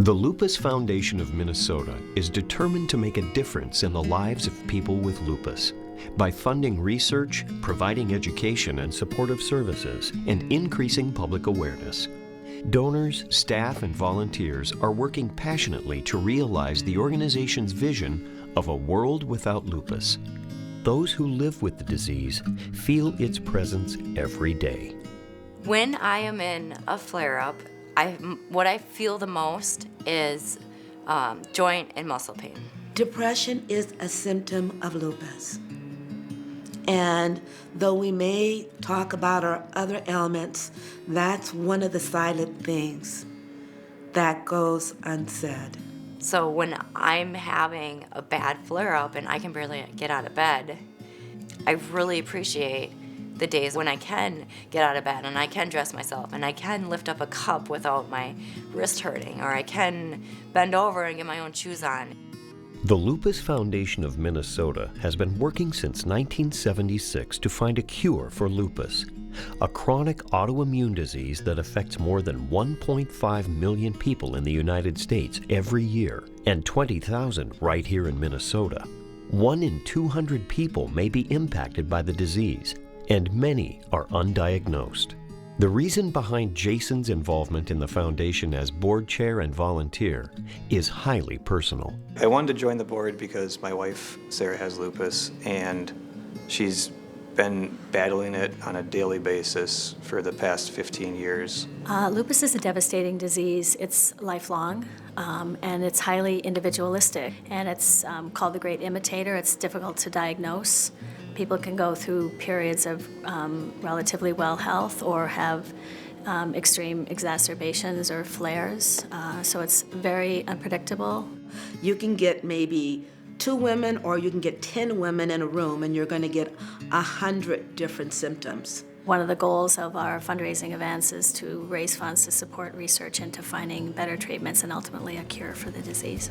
The Lupus Foundation of Minnesota is determined to make a difference in the lives of people with lupus by funding research, providing education and supportive services, and increasing public awareness. Donors, staff, and volunteers are working passionately to realize the organization's vision of a world without lupus. Those who live with the disease feel its presence every day. When I am in a flare-up, what I feel the most is joint and muscle pain. Depression is a symptom of lupus. And though we may talk about our other ailments, that's one of the silent things that goes unsaid. So when I'm having a bad flare-up and I can barely get out of bed, I really appreciate the days when I can get out of bed and I can dress myself and I can lift up a cup without my wrist hurting, or I can bend over and get my own shoes on. The Lupus Foundation of Minnesota has been working since 1976 to find a cure for lupus, a chronic autoimmune disease that affects more than 1.5 million people in the United States every year, and 20,000 right here in Minnesota. 1 in 200 people may be impacted by the disease, and many are undiagnosed. The reason behind Jason's involvement in the foundation as board chair and volunteer is highly personal. I wanted to join the board because my wife, Sarah, has lupus, and she's been battling it on a daily basis for the past 15 years. Lupus is a devastating disease. It's lifelong, and it's highly individualistic, and it's called the great imitator. It's difficult to diagnose. People can go through periods of relatively well health or have extreme exacerbations or flares, so it's very unpredictable. You can get maybe 2 women or you can get 10 women in a room and you're going to get 100 different symptoms. One of the goals of our fundraising events is to raise funds to support research into finding better treatments and ultimately a cure for the disease.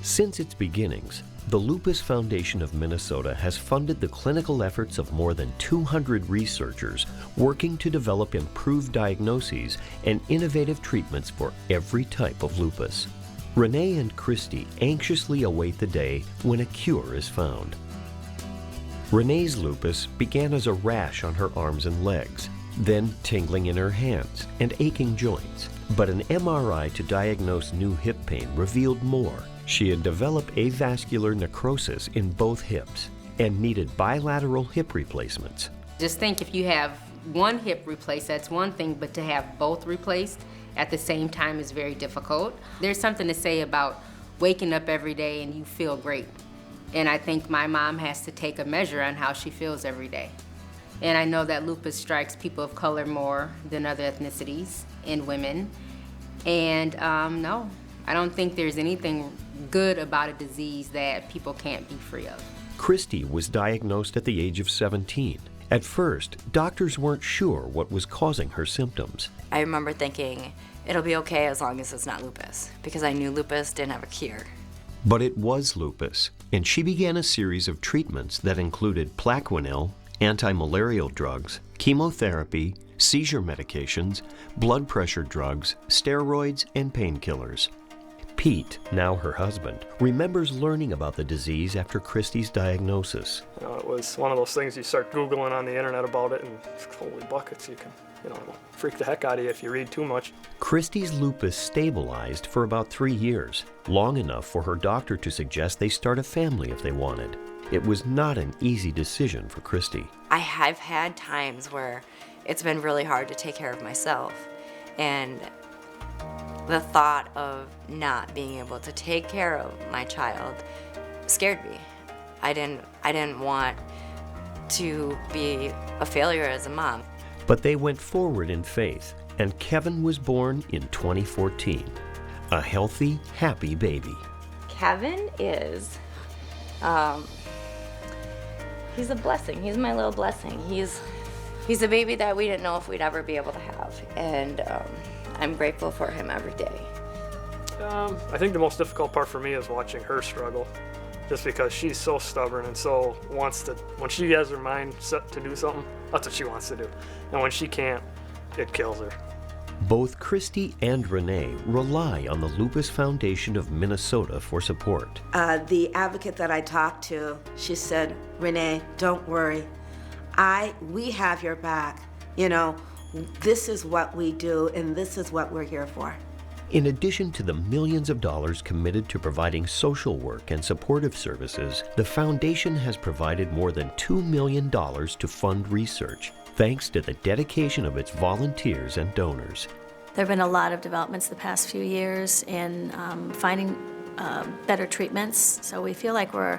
Since its beginnings, the Lupus Foundation of Minnesota has funded the clinical efforts of more than 200 researchers working to develop improved diagnoses and innovative treatments for every type of lupus. Renee and Christy anxiously await the day when a cure is found. Renee's lupus began as a rash on her arms and legs, then tingling in her hands and aching joints. But an MRI to diagnose new hip pain revealed more. She had developed avascular necrosis in both hips and needed bilateral hip replacements. Just think, if you have one hip replaced, that's one thing, but to have both replaced at the same time is very difficult. There's something to say about waking up every day and you feel great. And I think my mom has to take a measure on how she feels every day. And I know that lupus strikes people of color more than other ethnicities and women. And no, I don't think there's anything good about a disease that people can't be free of. Christy was diagnosed at the age of 17. At first, doctors weren't sure what was causing her symptoms. I remember thinking, it'll be okay as long as it's not lupus, because I knew lupus didn't have a cure. But it was lupus, and she began a series of treatments that included Plaquenil, anti-malarial drugs, chemotherapy, seizure medications, blood pressure drugs, steroids, and painkillers. Pete, now her husband, remembers learning about the disease after Christy's diagnosis. It was one of those things you start Googling on the internet about it, and holy buckets, you can, it'll freak the heck out of you if you read too much. Christy's lupus stabilized for about 3 years, long enough for her doctor to suggest they start a family if they wanted. It was not an easy decision for Christy. I have had times where it's been really hard to take care of myself, and the thought of not being able to take care of my child scared me. I didn't want to be a failure as a mom. But they went forward in faith, and Kevin was born in 2014. A healthy, happy baby. Kevin is, he's a blessing. He's my little blessing. He's a baby that we didn't know if we'd ever be able to have, and I'm grateful for him every day. I think the most difficult part for me is watching her struggle, just because she's so stubborn and so wants to, when she has her mind set to do something, that's what she wants to do. And when she can't, it kills her. Both Christy and Renee rely on the Lupus Foundation of Minnesota for support. The advocate that I talked to, she said, Renee, don't worry. We have your back. You know, this is what we do and this is what we're here for. In addition to the millions of dollars committed to providing social work and supportive services, the foundation has provided more than $2 million to fund research, thanks to the dedication of its volunteers and donors. There have been a lot of developments the past few years in finding better treatments, so we feel like we're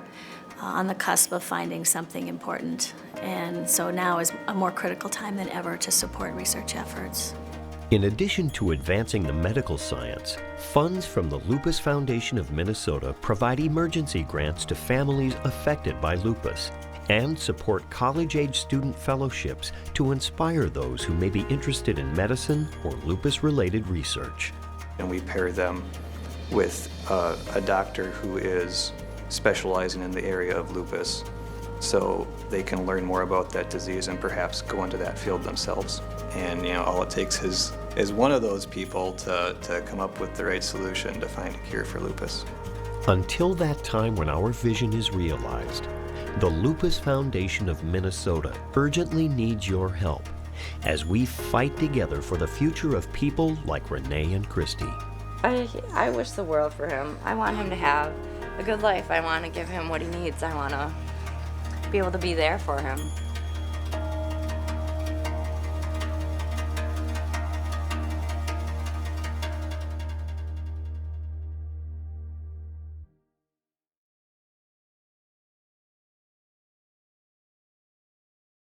on the cusp of finding something important, and so now is a more critical time than ever to support research efforts. In addition to advancing the medical science, funds from the Lupus Foundation of Minnesota provide emergency grants to families affected by lupus and support college-age student fellowships to inspire those who may be interested in medicine or lupus-related research. And we pair them with a doctor who is specializing in the area of lupus, so they can learn more about that disease and perhaps go into that field themselves. And all it takes is one of those people to come up with the right solution to find a cure for lupus. Until that time when our vision is realized, the Lupus Foundation of Minnesota urgently needs your help as we fight together for the future of people like Renee and Christy. I wish the world for him. I want him to have a good life. I want to give him what he needs. I want to be able to be there for him.